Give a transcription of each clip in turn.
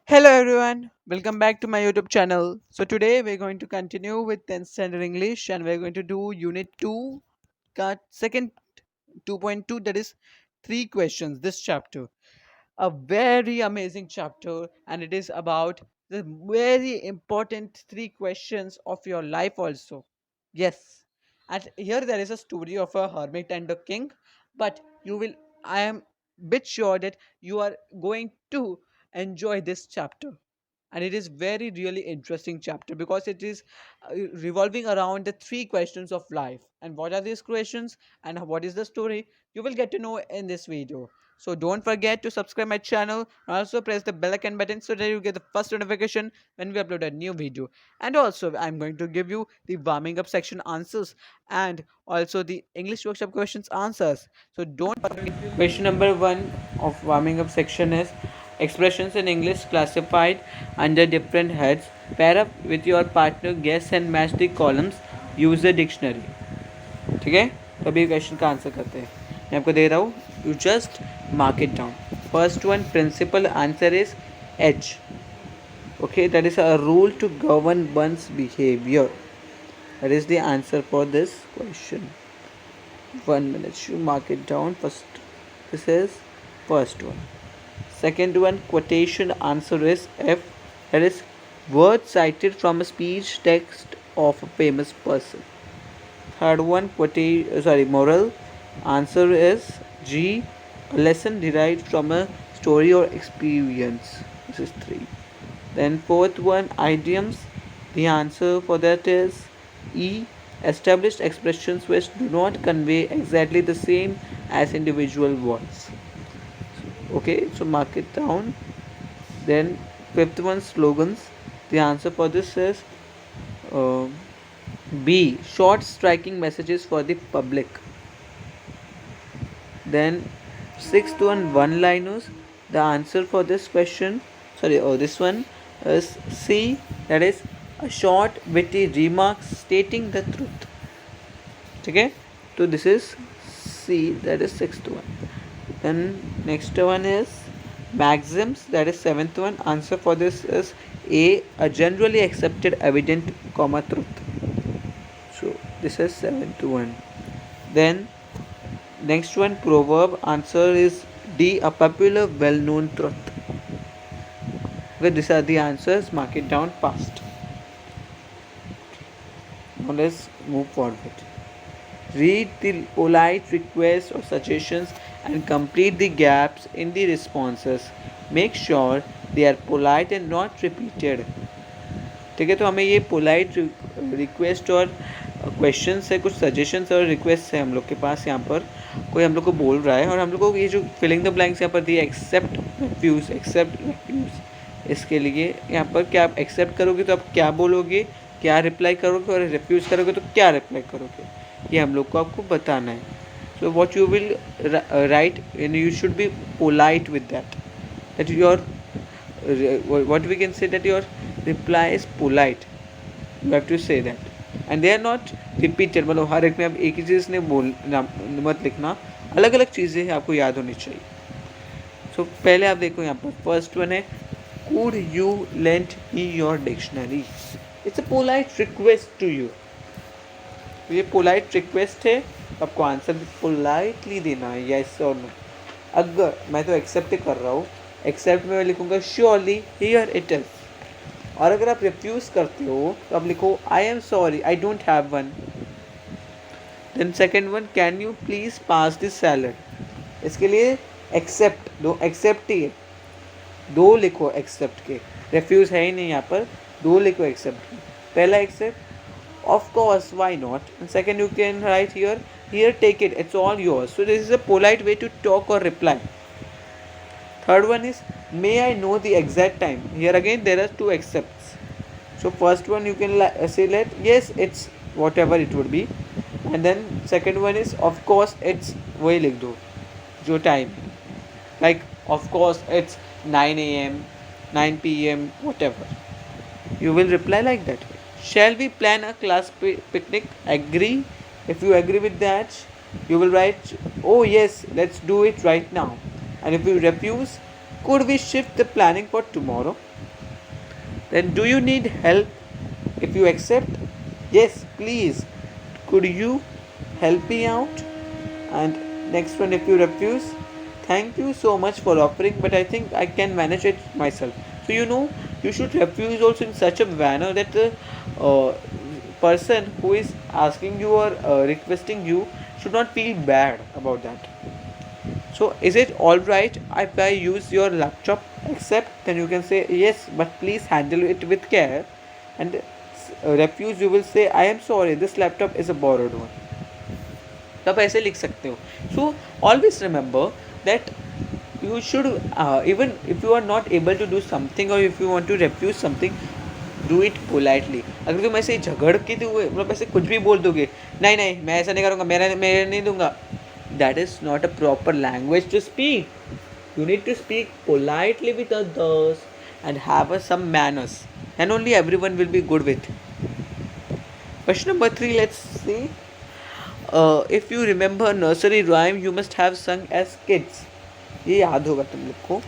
Hello everyone, welcome back to my YouTube channel. So today we're going to continue with 10th standard English and we're going to do unit 2 second 2.2, that is 3 questions this chapter. A very amazing chapter, and it is about the very important 3 questions of your life also. Yes. And here there is a story of a hermit and a king, but I am bit sure that you are going to enjoy this chapter, and it is very really interesting chapter because it is revolving around the 3 questions of life. And what are these questions and what is the story, you will get to know in this video. So don't forget to subscribe my channel and also press the bell icon button so that you get the first notification when we upload a new video. And also I'm going to give you the warming up section answers and also the English workshop questions answers. So don't forget. Question number 1 of warming up section is expressions in English classified under different heads. Pair up with your partner, guess and match the columns. Use the dictionary. ठीक है, तो अभी question का answer करते हैं. मैं आपको दे रहा हूँ, you just mark it down. First one, principal answer is H. Okay, that is a rule to govern one's behavior. That is the answer for this question. 1 minute, you mark it down first. This is first one. Second one, quotation answer is F. That is word cited from a speech text of a famous person. Third one, moral answer is G. A lesson derived from a story or experience. This is 3. Then fourth one, idioms. The answer for that is E. Established expressions which do not convey exactly the same as individual words. Okay, so mark it down. Then fifth one, slogans. The answer for this is uh, B. Short striking messages for the public. Then sixth one liners. The answer for this question, this one is C. That is a short witty remark stating the truth. Okay, so this is C. That is sixth one. Then next one is maxims. That is seventh one. Answer for this is A. A generally accepted evident comma truth. So this is seventh one. Then next one, proverb. Answer is D. A popular well-known truth. Okay, these are the answers. Mark it down fast. Now let's move forward. Read the polite requests or suggestions and complete the gaps in the responses. Make sure they are polite and not repeated. ठीक है, तो हमें ये polite request और questions है, कुछ suggestions और request है हम लोग के पास. यहाँ पर कोई हम लोग को बोल रहा है और हम लोग को ये जो फिलिंग द ब्लैंक्स यहाँ पर दिए, एक्सेप्ट रिफ्यूज़, एक्सेप्ट रिफ्यूज़. इसके लिए यहाँ पर क्या आप एक्सेप्ट करोगे तो आप क्या बोलोगे, क्या रिप्लाई करोगे, और रिफ्यूज़ करोगे तो क्या रिप्लाई करोगे, ये हम लोग को आपको बताना है. So what you will write and you should be polite with that your what we can say, that your reply is polite. You have to say that, and they are not repeated. मतलब हर एक में आप एक ही चीज़ ने बोलना मत लिखना, अलग अलग चीज़ें आपको याद होनी चाहिए. सो पहले आप देखो यहाँ पर फर्स्ट वन है, could you lend me your dictionary. It's a polite request to you. ये पोलाइट रिक्वेस्ट है, आपको आंसर पोलाइटली देना है, यस और नो. अगर मैं तो एक्सेप्ट कर रहा हूँ, एक्सेप्ट में मैं लिखूँगा श्योरली हियर इट इज़. और अगर आप रिफ्यूज़ करते हो तो आप लिखो I am sorry I don't have one. Then second one, can you please pass this salad. इसके लिए एक्सेप्ट दो, एक्सेप्ट ही है, दो लिखो एक्सेप्ट के, रिफ्यूज़ है ही नहीं यहाँ पर, दो लिखो एक्सेप्ट के. पहला accept, of course, why not, and second you can write here take it, it's all yours. So this is a polite way to talk or reply. Third one is, may I know the exact time. Here again there are two accepts. So first one you can say that yes it's whatever it would be, and then second one is of course it's वही लिख दो जो time, like of course it's 9 a.m, 9 p.m, whatever. You will reply like that way. Shall we plan a class picnic? Agree. If you agree with that, you will write, oh yes, let's do it right now. And if you refuse, Could we shift the planning for tomorrow? Then do you need help? If you accept, yes, please. Could you help me out? And next one, if you refuse, thank you so much for offering, but I think I can manage it myself. So you should refuse also in such a manner that the person who is asking you or requesting you should not feel bad about that. So is it alright if I use your laptop? Accept, then you can say yes, but please handle it with care. And refuse, you will say I am sorry, this laptop is a borrowed one. तो आप ऐसे लिख सकते हो. So always remember that you should even if you are not able to do something or if you want to refuse something, do it politely. अगर तुम ऐसे झगड़ के हुए मतलब ऐसे कुछ भी बोल दोगे, नहीं नहीं मैं ऐसा नहीं करूँगा, मेरे नहीं दूंगा, that is not a proper language to speak. You need to speak politely with others and have some manners, and only everyone will be good with. Question number 3, let's see. If you remember nursery rhyme you must have sung as kids. ये याद होगा तुम लोग को.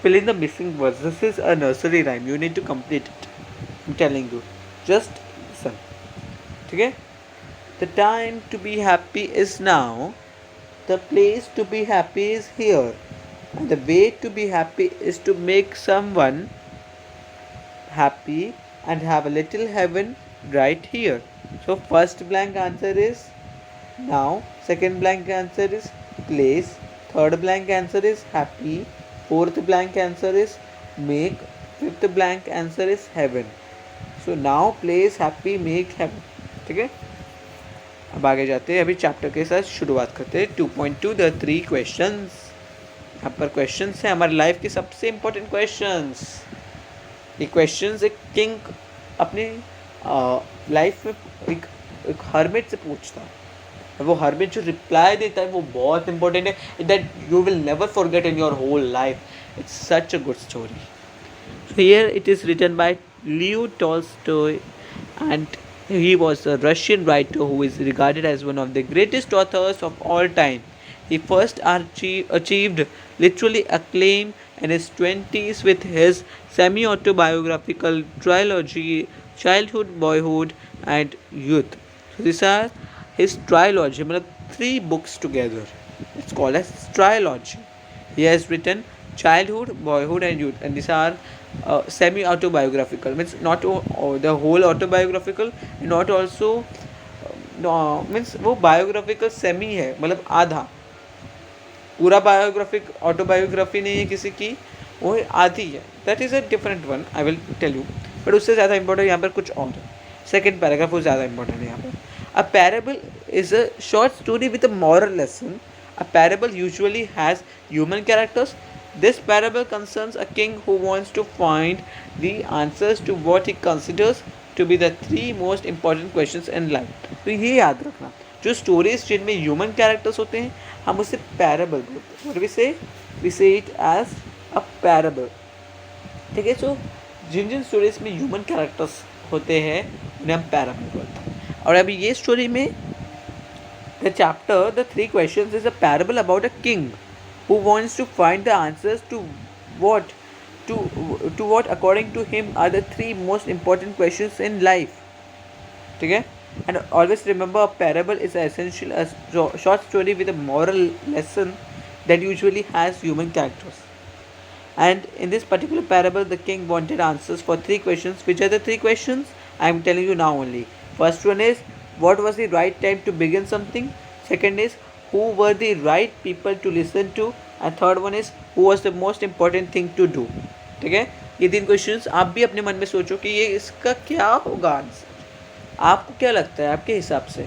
Fill in the missing words. This is a nursery rhyme. You need to complete it. I'm telling you. Just listen. ठीक है? The time to be happy is now. The place to be happy is here. And the way to be happy is to make someone happy and have a little heaven right here. So first blank answer is now, second blank answer is place, third blank answer is happy, fourth blank answer is make, fifth blank answer is heaven. So now, place, happy, make, heaven. ठीक है, अब आगे जाते हैं. अभी chapter के साथ शुरुआत करते हैं. 2.2 द 3 क्वेश्चंस. यहाँ पर क्वेश्चंस हैं हमारी लाइफ के सबसे इम्पोर्टेंट क्वेश्चंस. ये क्वेश्चंस एक किंग अपनी लाइफ में एक हर्मिट से पूछता है. वो हर्मिट जो रिप्लाई देता है वो बहुत इंपॉर्टेंट है. That you will never forget in your whole life. It's such a good story. So here it is written by Leo Tolstoy, and he was a Russian writer who is regarded as one of the greatest authors of all time. He first achieved literary acclaim in his 20s with his semi-autobiographical trilogy Childhood, Boyhood and Youth. So these are his trilogy, मतलब 3 books together. It's called as trilogy. He has written Childhood, Boyhood and Youth, and these are semi-autobiographical, means not the whole autobiographical, not also means वो biographical semi है, मतलब आधा. पूरा biographic autobiography नहीं है किसी की, वो आधी है. That is a different one, I will tell you. But उससे ज़्यादा इंपॉर्टेंट यहाँ पर कुछ और है. सेकेंड पैराग्राफ वो ज़्यादा इंपॉर्टेंट है यहाँ पर. A parable is a short story with a moral lesson. A parable usually has human characters. This parable concerns a king who wants to find the answers to what he considers to be the 3 most important questions in life. तो ये याद रखना, जो stories जिनमें human characters होते हैं हम उसे पैराबल बोलते हैं. और we say it as a parable. ठीक है. सो जिन स्टोरीज में ह्यूमन कैरेक्टर्स होते हैं उन्हें हम पैराबल बोलते हैं. और अभी ये स्टोरी में the chapter the 3 questions is a parable about a king who wants to find the answers to what according to him are the 3 most important questions in life. ठीक है. And always remember, a parable is essential a short story with a moral lesson that usually has human characters. And in this particular parable the king wanted answers for 3 questions. Which are the 3 questions? I am telling you now only. First one is, what was the right time to begin something? Second is, who were the right people to listen to? And third one is, who was the most important thing to do? ठीक है. ये 3 questions आप भी अपने मन में सोचो कि ये इसका क्या होगा आंसर. आपको क्या लगता है आपके हिसाब से,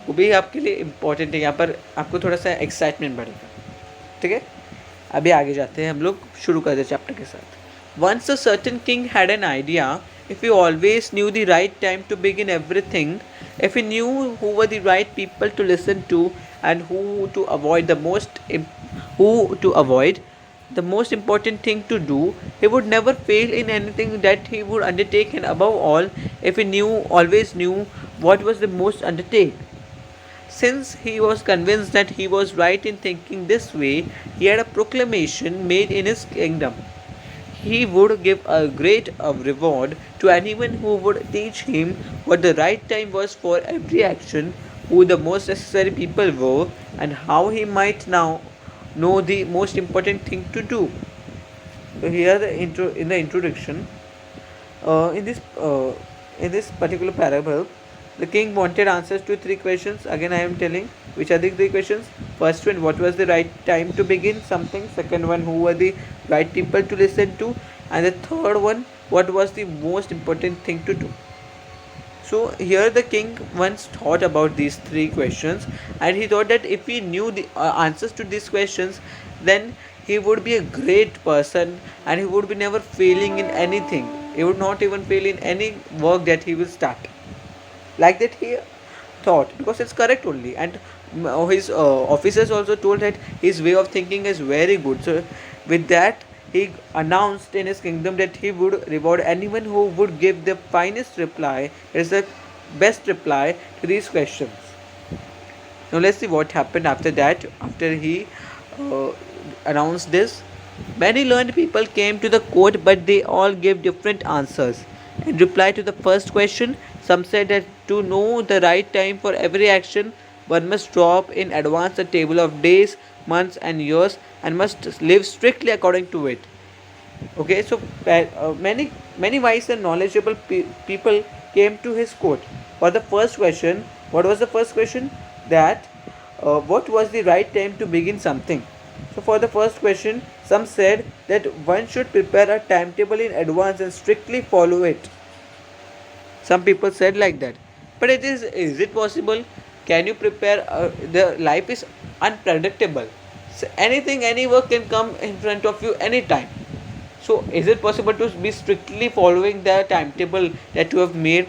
वो भी आपके लिए इम्पोर्टेंट है. यहाँ पर आपको थोड़ा सा एक्साइटमेंट बढ़ेगा. ठीक है. अभी आगे जाते हैं, हम लोग शुरू करते हैं चैप्टर के साथ. Once a certain king had an idea. If he always knew the right time to begin everything, if he knew who were the right people to listen to and who to avoid the most important thing to do, he would never fail in anything that he would undertake. And above all, if he always knew what was the most undertake. Since he was convinced that he was right in thinking this way, he had a proclamation made in his kingdom. He would give a great reward to anyone who would teach him what the right time was for every action, who the most necessary people were, and how he might now know the most important thing to do. So here the intro in the introduction, in this particular parable, the king wanted answers to three questions. Again, I am telling which are the three questions. First one, what was the right time to begin something? Second one, who were the right people to listen to? And the third one, what was the most important thing to do? So here the king once thought about these three questions, and he thought that if he knew the answers to these questions, then he would be a great person and he would be never failing in anything. He would not even fail in any work that he will start. Like that he thought, because it's correct only. And his officers also told that his way of thinking is very good. So with that, he announced in his kingdom that he would reward anyone who would give the finest reply, is the best reply to these questions. Now let's see what happened after that. After he uh, announced this, many learned people came to the court, but they all gave different answers. In reply to the first question, some said that to know the right time for every action, one must drop in advance a table of days, months, and years, and must live strictly according to it. Okay, so many wise and knowledgeable people came to his court. For the first question, what was the first question? That what was the right time to begin something? So for the first question, some said that one should prepare a timetable in advance and strictly follow it. Some people said like that. But is it possible? Can you prepare? The life is unpredictable. So anything, any work can come in front of you anytime. So is it possible to be strictly following the timetable that you have made?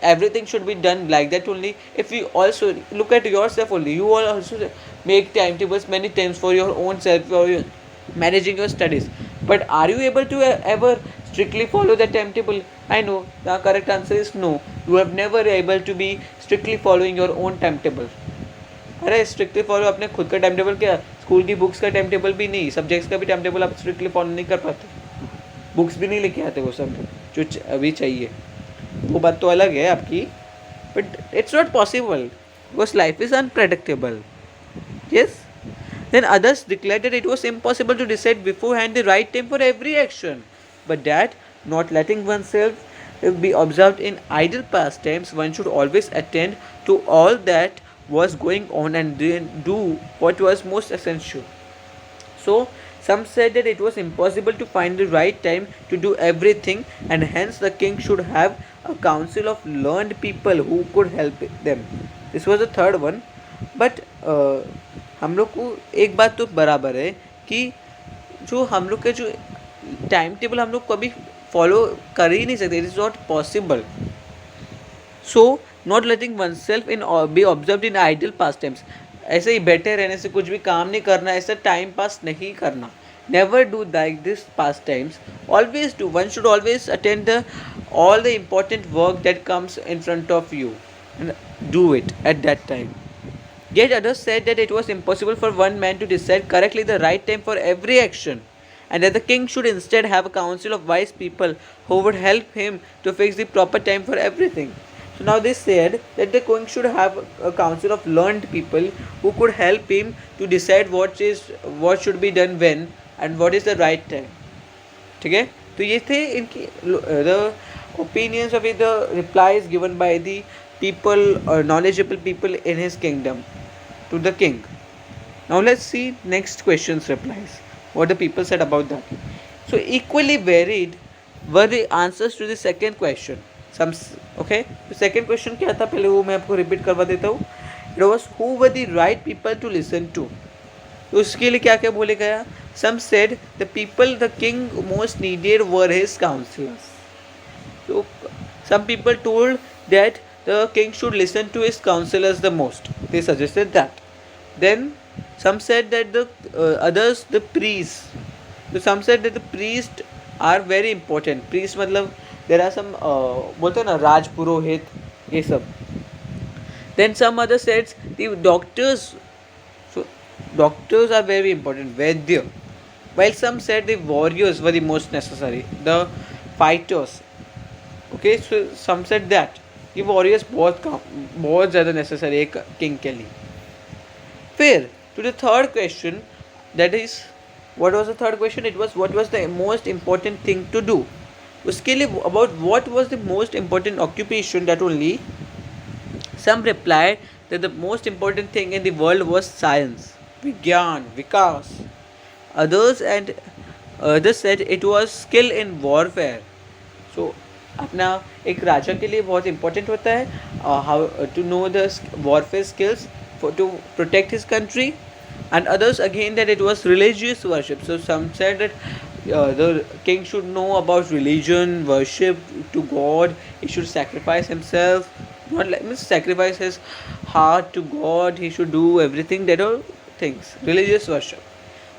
Everything should be done like that only. If you also look at yourself only, you all also make timetables many times for your own self, for your managing your studies. But are you able to ever strictly follow the timetable? I know the correct answer is no. You have never able to be strictly following your own timetable. अरे strictly follow अपने खुद का time table क्या, school की books का time table भी नहीं, subjects का भी टाइम टेबल आप स्ट्रिक्टली फॉलो नहीं कर पाते, बुक्स भी नहीं लेके आते वो सब जो अभी चाहिए, वो बात तो अलग है आपकी. But it's not possible because life is unpredictable. Yes. Then others declared that it was impossible to decide beforehand the right time for every action, but that, not letting oneself be observed in idle pastimes, one should always attend to all that was going on and then do what was most essential. So, some said that it was impossible to find the right time to do everything, and hence the king should have a council of learned people who could help them. This was the third one. But हम लोग को एक बात तो बराबर है कि जो हम लोग के जो टाइम टेबल हम लोग कभी फॉलो कर ही नहीं सकते, it is not possible. So not letting one self in be observe in idle pass times, ऐसे ही बैठे रहने से कुछ भी काम नहीं करना, ऐसा टाइम पास नहीं करना. Never do like this pass times. Always do, one should always attend the all the important work that comes in front of you and do it at that time. Yet others said that it was impossible for one man to decide correctly the right time for every action, and that the king should instead have a council of wise people who would help him to fix the proper time for everything. So now they said that the king should have a council of learned people who could help him to decide what should be done when and what is the right time. ठीक है, तो ये थे इनकी the opinions of the replies given by the people or knowledgeable people in his kingdom to the king. Now let's see next question's replies, what the people said about that. So equally varied were the answers to the second question. Some okay, तो second question क्या था पहले वो मैं आपको repeat करवा देता हूँ. It was who were the right people to listen to. तो उसके लिए क्या क्या बोले गया. Some said the people the king most needed were his counselors. So some people told that the king should listen to his counselors the most. They suggested that. Then some said that the others the priests. So some said that the priests are very important. Priests मतलब there are some बोलते हैं ना राज पुरोहित ये सब. Then some other said the doctors. So doctors are very important. Vaidya. While some said the warriors were the most necessary, the fighters. Okay, so some said that the warriors बहुत ज़्यादा necessary है king के लिए. Fair. To the third question, that is, what was the third question? It was what was the most important thing to do. उसके लिए about what was the most important occupation, that only some replied that the most important thing in the world was science, vigyan, vikas. Others said it was skill in warfare. So अपना एक राजा के लिए बहुत important होता है how to know the warfare skills to protect his country. And others again that it was religious worship. So some said that the king should know about religion, worship to God. He should sacrifice himself, not like means sacrifice his heart to God. He should do everything that all things. Religious worship.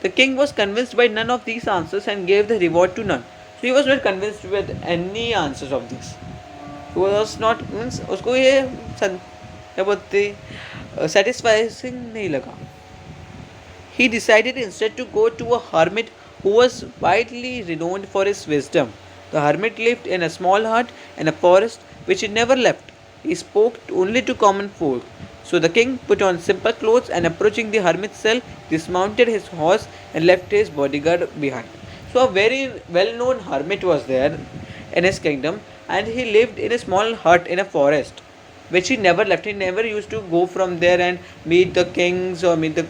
The king was convinced by none of these answers and gave the reward to none. So he was not convinced with any answers of this. He was not means उसको ये क्या बोलते satisfying नहीं लगा. He decided instead to go to a hermit who was widely renowned for his wisdom. The hermit lived in a small hut in a forest which he never left. He spoke only to common folk. So the king put on simple clothes and approaching the hermit's cell, dismounted his horse and left his bodyguard behind. So a very well-known hermit was there in his kingdom, and he lived in a small hut in a forest which he never left. He never used to go from there and meet the kings or meet the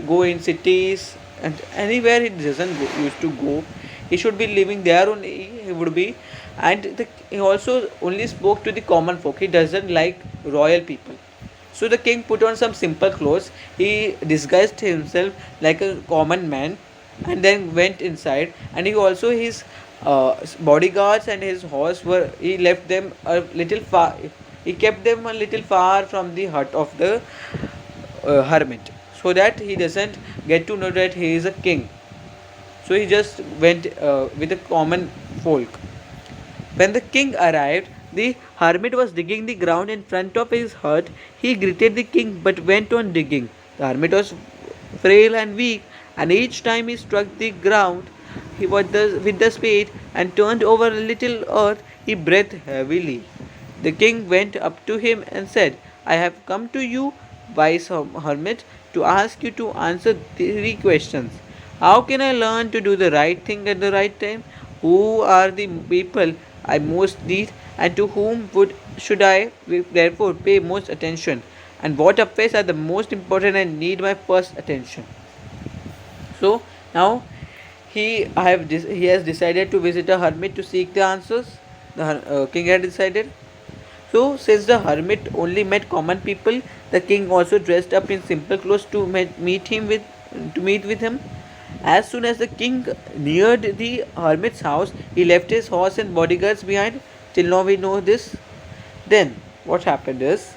go in cities and anywhere he doesn't used to go. He should be living there only. He would be, and he also only spoke to the common folk. He doesn't like royal people. So the king put on some simple clothes. He disguised himself like a common man, and then went inside. And he also his bodyguards and his horse were he left them a little far. He kept them a little far from the hut of the hermit, so that he doesn't get to know that he is a king. So he just went with the common folk. When the king arrived, the hermit was digging the ground in front of his hut. He greeted the king but went on digging. The hermit was frail and weak, and each time he struck the ground with the spade and turned over a little earth, he breathed heavily. The king went up to him and said, I have come to you, wise hermit, to ask you to answer three questions. How can I learn to do the right thing at the right time? Who are the people I most need, and to whom should I therefore pay most attention? And what affairs are the most important and need my first attention? So now he has decided to visit a hermit to seek the answers. The king had decided. So since the hermit only met common people, the king also dressed up in simple clothes to meet with him. As soon as the king neared the hermit's house, he left his horse and bodyguards behind. Till now we know this. Then what happened is,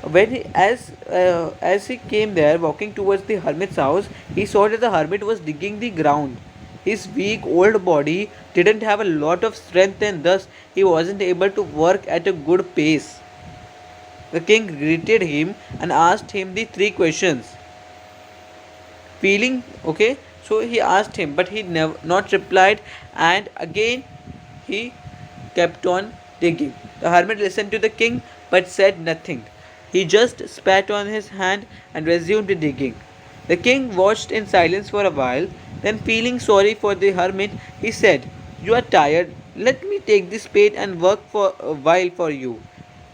as he came there, walking towards the hermit's house, he saw that the hermit was digging the ground. His weak old body didn't have a lot of strength, and thus he wasn't able to work at a good pace. The king greeted him and asked him the three questions. Feeling okay, so he asked him, but he never not replied, and again he kept on digging. The hermit listened to the king but said nothing. He just spat on his hand and resumed digging. The king watched in silence for a while, then feeling sorry for the hermit, he said, You are tired, let me take the spade and work for a while for you.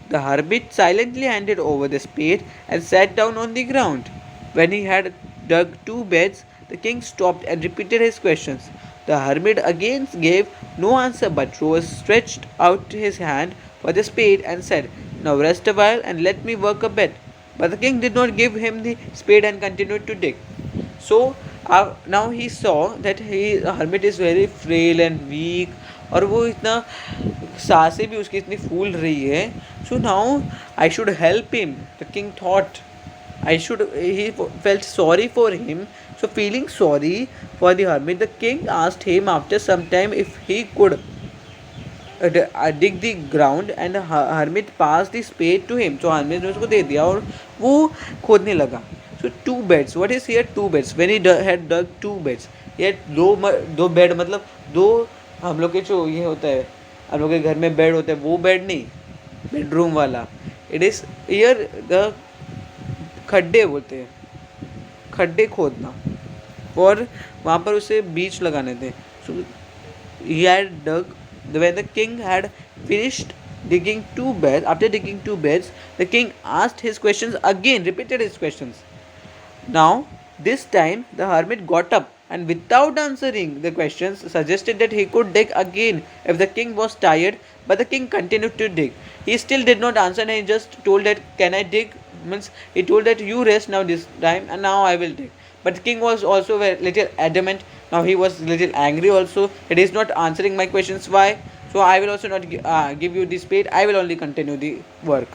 The hermit silently handed over the spade and sat down on the ground. When he had dug two beds, the king stopped and repeated his questions. The hermit again gave no answer but rose, stretched out his hand for the spade, and said, Now rest a while and let me work a bit. But the king did not give him the spade and continued to dig. So now he saw that the hermit is very frail and weak, और वो इतना सांसें भी उसकी इतनी फूल रही है. So now I should help him, the king thought. He felt sorry for him. So feeling sorry for the hermit, the king asked him after some time if he could dig the ground and hermit passed the spade to him. So hermit ने उसको दे दिया और वो खोदने लगा. So two beds. What is here? Two beds. When he had dug two beds, he had दो bed मतलब दो हम लोग के जो ये होता है हम लोग के घर में बेड होता है वो बेड नहीं बेडरूम वाला. इट इज हियर द खड्डे बोलते हैं खड्डे खोदना और वहाँ पर उसे बीच लगाने थे. So he had dug when the king had finished digging two beds. After digging two beds, the king asked his questions again, repeated his questions. Now, this time the hermit got up and without answering the questions suggested that he could dig again if the king was tired, but the king continued to dig. He still did not answer and he just told that can I dig? Means he told that you rest now this time and now I will dig. But the king was also a little adamant. Now he was little angry also. It is not answering my questions. Why? So I will also not give you the spade. I will only continue the work.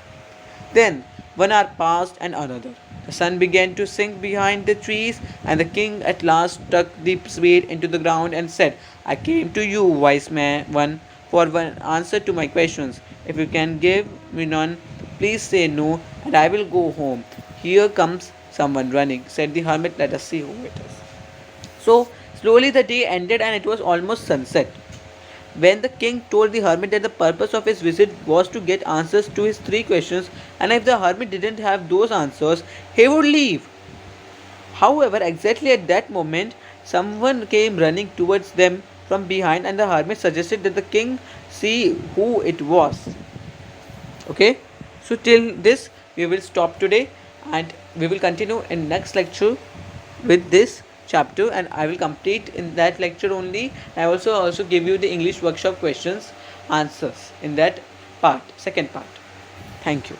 Then 1 hour passed and another. The sun began to sink behind the trees, and the king at last stuck the spade into the ground and said, I came to you, wise man, one, for one answer to my questions. If you can give me none, please say no, and I will go home. Here comes someone running, said the hermit. Let us see who it is. So, slowly the day ended, and it was almost sunset. When the king told the hermit that the purpose of his visit was to get answers to his three questions, and if the hermit didn't have those answers, he would leave. However, exactly at that moment, someone came running towards them from behind, and the hermit suggested that the king see who it was. Okay, so till this, we will stop today, and we will continue in next lecture with this chapter, and I will complete in that lecture only. I also give you the English workshop questions answers in that part, second part. Thank you.